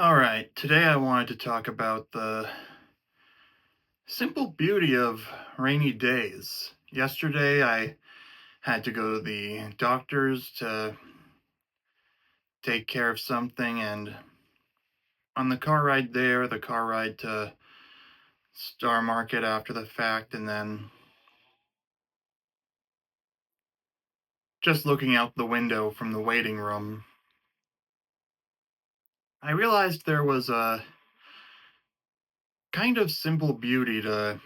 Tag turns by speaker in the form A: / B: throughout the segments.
A: All right, today I wanted to talk about the simple beauty of rainy days. Yesterday I had to go to the doctor's to take care of something, and on the car ride there, the car ride to Star Market after the fact, and then just looking out the window from the waiting room, I realized there was a kind of simple beauty to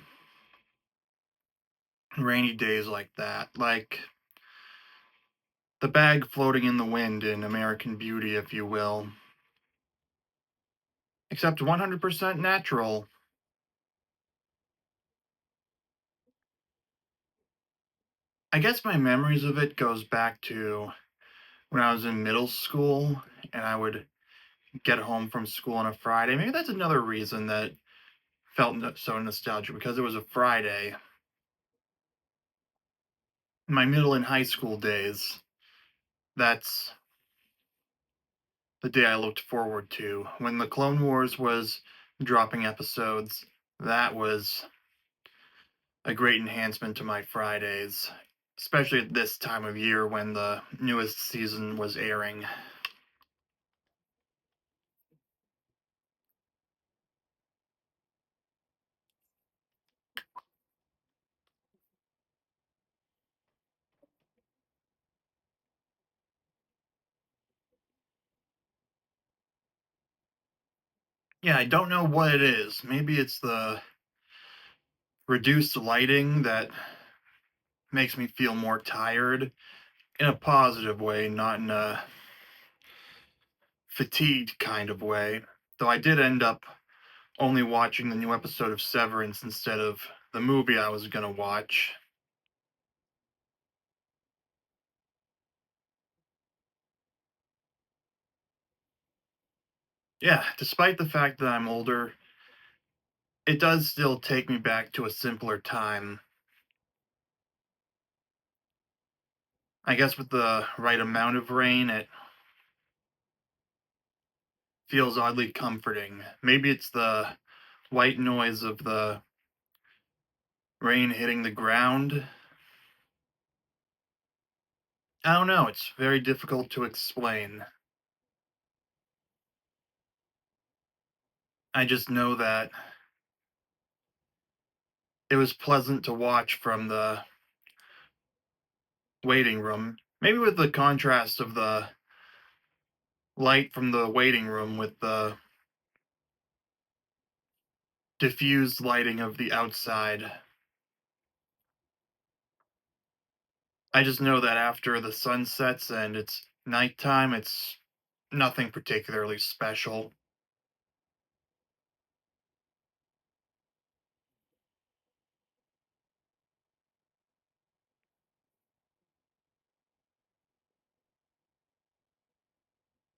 A: rainy days like that. Like the bag floating in the wind in American Beauty, if you will, except 100% natural. I guess my memories of it goes back to when I was in middle school and I would get home from school on a Friday. Maybe that's another reason that felt so nostalgic because it was a Friday. In my middle and high school days, that's the day I looked forward to. When the Clone Wars was dropping episodes, that was a great enhancement to my Fridays, especially at this time of year when the newest season was airing. Yeah, I don't know what it is. Maybe it's the reduced lighting that makes me feel more tired in a positive way, not in a fatigued kind of way. Though I did end up only watching the new episode of Severance instead of the movie I was gonna watch. Yeah, despite the fact that I'm older, it does still take me back to a simpler time. I guess with the right amount of rain, it feels oddly comforting. Maybe it's the white noise of the rain hitting the ground. I don't know, it's very difficult to explain. I just know that it was pleasant to watch from the waiting room. Maybe with the contrast of the light from the waiting room with the diffused lighting of the outside. I just know that after the sun sets and it's nighttime, it's nothing particularly special.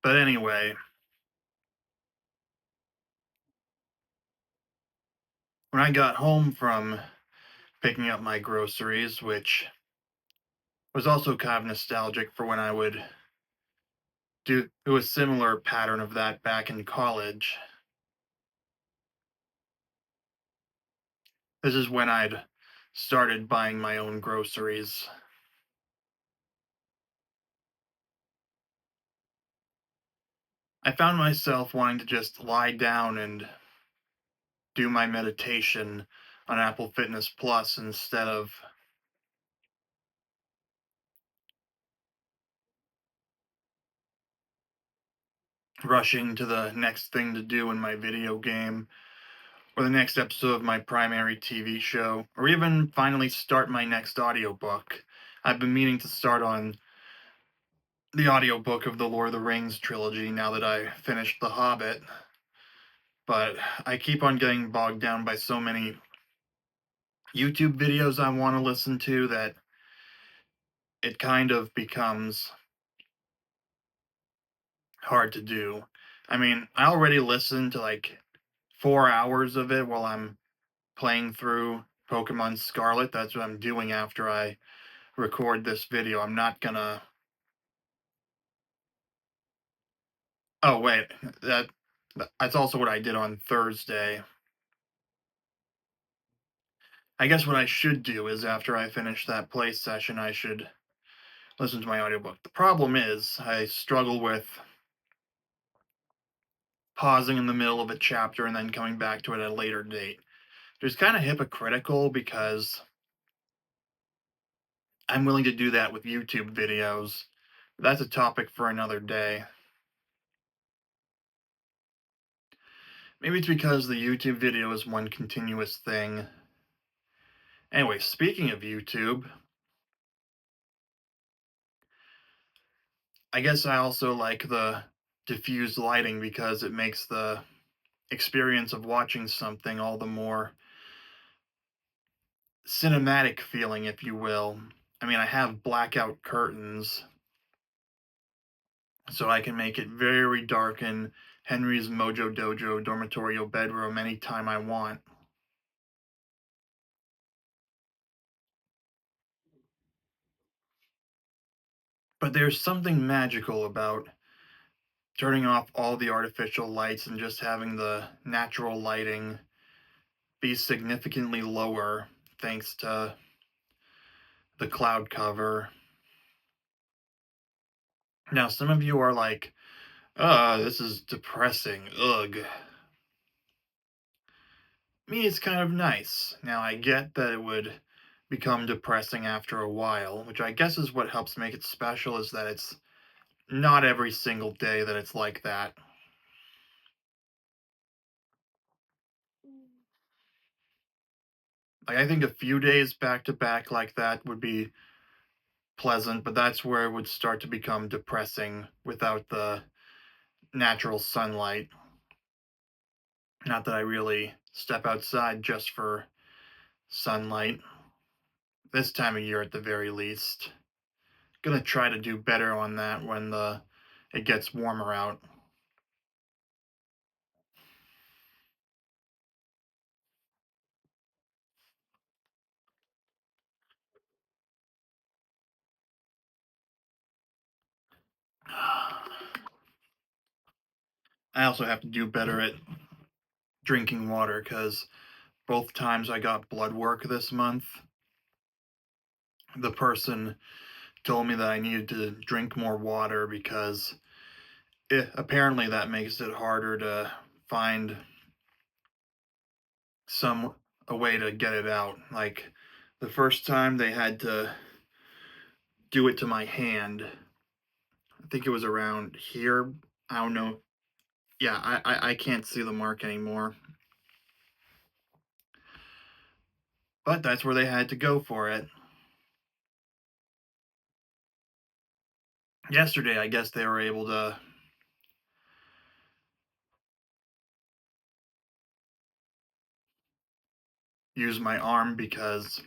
A: But anyway, when I got home from picking up my groceries, which was also kind of nostalgic for when I would do a similar pattern of that back in college. This is when I'd started buying my own groceries. I found myself wanting to just lie down and do my meditation on Apple Fitness Plus instead of rushing to the next thing to do in my video game or the next episode of my primary TV show or even finally start my next audiobook. I've been meaning to start on the audiobook of the Lord of the Rings trilogy now that I finished The Hobbit, but I keep on getting bogged down by so many YouTube videos I want to listen to that it kind of becomes hard to do. I mean, I already listened to like 4 hours of it while I'm playing through Pokemon Scarlet. That's what I'm doing after I record this video. I'm not gonna. Oh, wait. That That's also what I did on Thursday. I guess what I should do is after I finish that play session, I should listen to my audiobook. The problem is I struggle with pausing in the middle of a chapter and then coming back to it at a later date. It's kind of hypocritical because I'm willing to do that with YouTube videos. That's a topic for another day. Maybe it's because the YouTube video is one continuous thing. Anyway, speaking of YouTube, I guess I also like the diffused lighting because it makes the experience of watching something all the more cinematic feeling, if you will. I mean, I have blackout curtains, so I can make it very dark in Henry's Mojo Dojo dormitorio bedroom anytime I want. But there's something magical about turning off all the artificial lights and just having the natural lighting be significantly lower thanks to the cloud cover. Now, some of you are like, this is depressing. Ugh. Me, it's kind of nice. Now, I get that it would become depressing after a while, which I guess is what helps make it special, is that it's not every single day that it's like that. Like, I think a few days back to back like that would be pleasant, but that's where it would start to become depressing without the natural sunlight. Not that I really step outside just for sunlight, this time of year at the very least. Gonna try to do better on that when the it gets warmer out. I also have to do better at drinking water because both times I got blood work this month, the person told me that I needed to drink more water because apparently that makes it harder to find some a way to get it out. Like the first time they had to do it to my hand. I think it was around here. I don't know. Yeah, I can't see the mark anymore. But that's where they had to go for it. Yesterday, I guess they were able to use my arm because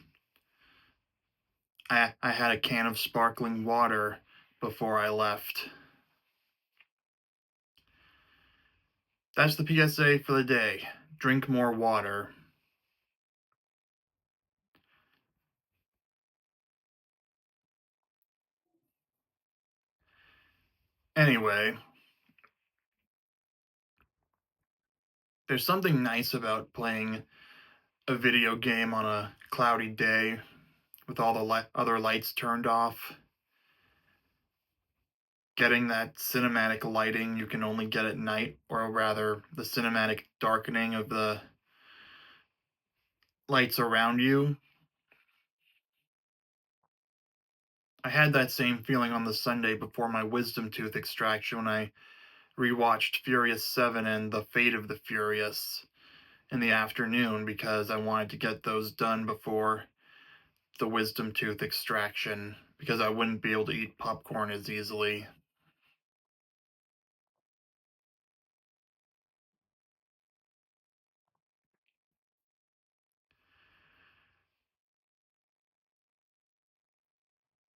A: I had a can of sparkling water before I left. That's the PSA for the day. Drink more water. Anyway, there's something nice about playing a video game on a cloudy day with all the other lights turned off. Getting that cinematic lighting you can only get at night, or rather, the cinematic darkening of the lights around you. I had that same feeling on the Sunday before my wisdom tooth extraction when I rewatched Furious 7 and The Fate of the Furious in the afternoon because I wanted to get those done before the wisdom tooth extraction because I wouldn't be able to eat popcorn as easily.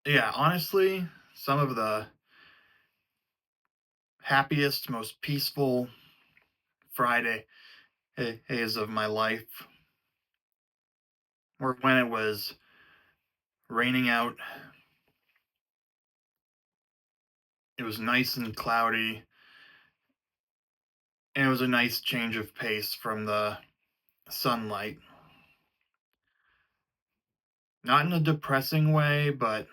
A: Yeah, honestly, some of the happiest, most peaceful Friday days of my life were when it was raining out. It was nice and cloudy. and it was a nice change of pace from the sunlight. Not in a depressing way, but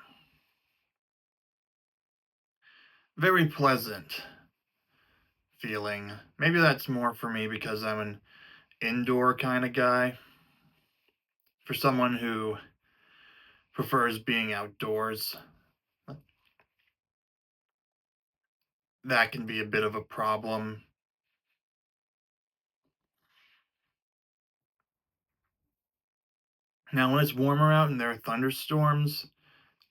A: very pleasant feeling. Maybe that's more for me because I'm an indoor kind of guy. For someone who prefers being outdoors, that can be a bit of a problem. Now, when it's warmer out and there are thunderstorms,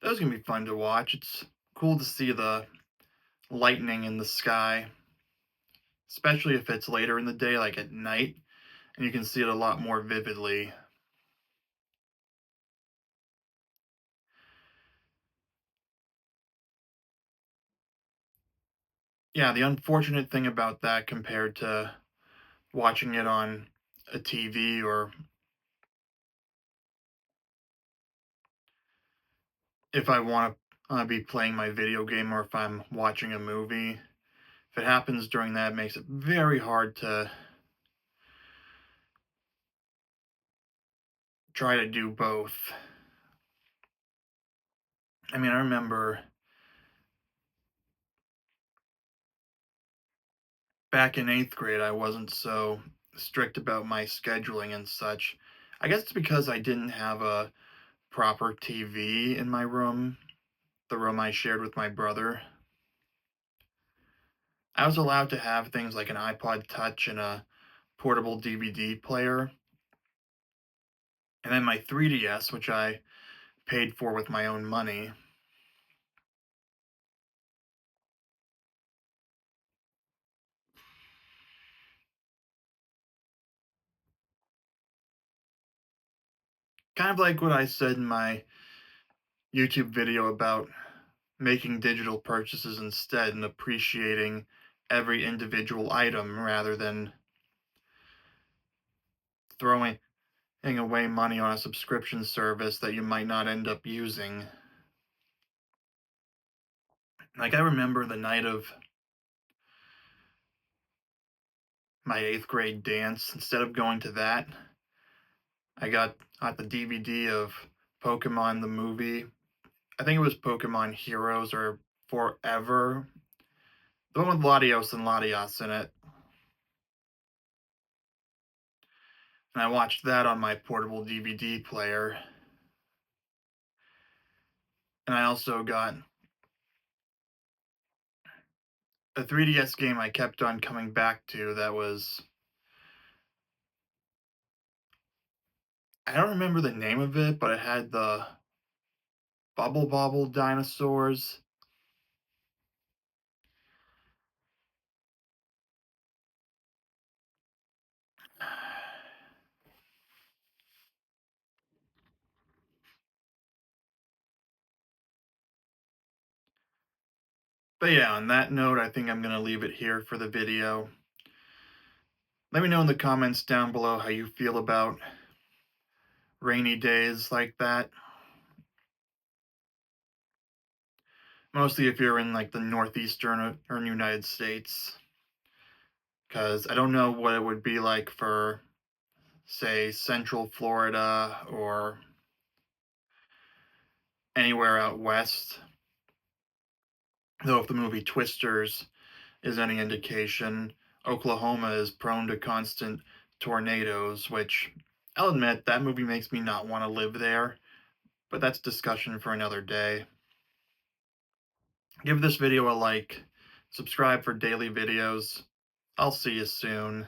A: those can be fun to watch. It's cool to see the lightning in the sky, especially if it's later in the day, like at night, and you can see it a lot more vividly. Yeah, the unfortunate thing about that compared to watching it on a TV or if I want to be playing my video game or if I'm watching a movie, if it happens during that, it makes it very hard to try to do both. I mean, I remember back in eighth grade, I wasn't so strict about my scheduling and such. I guess it's because I didn't have a proper TV in my room, the room I shared with my brother. I was allowed to have things like an iPod Touch and a portable DVD player, and then my 3DS, which I paid for with my own money. Kind of like what I said in my YouTube video about making digital purchases instead and appreciating every individual item rather than throwing away money on a subscription service that you might not end up using. Like, I remember the night of my eighth grade dance, instead of going to that, I got the DVD of Pokemon the movie. I think it was Pokemon Heroes or Forever. The one with Latios and Latias in it. And I watched that on my portable DVD player. And I also got a 3DS game I kept on coming back to that was, I don't remember the name of it, but it had the Bubble Bobble dinosaurs. But yeah, on that note, I think I'm going to leave it here for the video. Let me know in the comments down below how you feel about rainy days like that. Mostly if you're in like the northeastern or United States. Because I don't know what it would be like for, say, Central Florida or anywhere out west. Though if the movie Twisters is any indication, Oklahoma is prone to constant tornadoes, which I'll admit that movie makes me not want to live there, but that's discussion for another day. Give this video a like, subscribe for daily videos. I'll see you soon.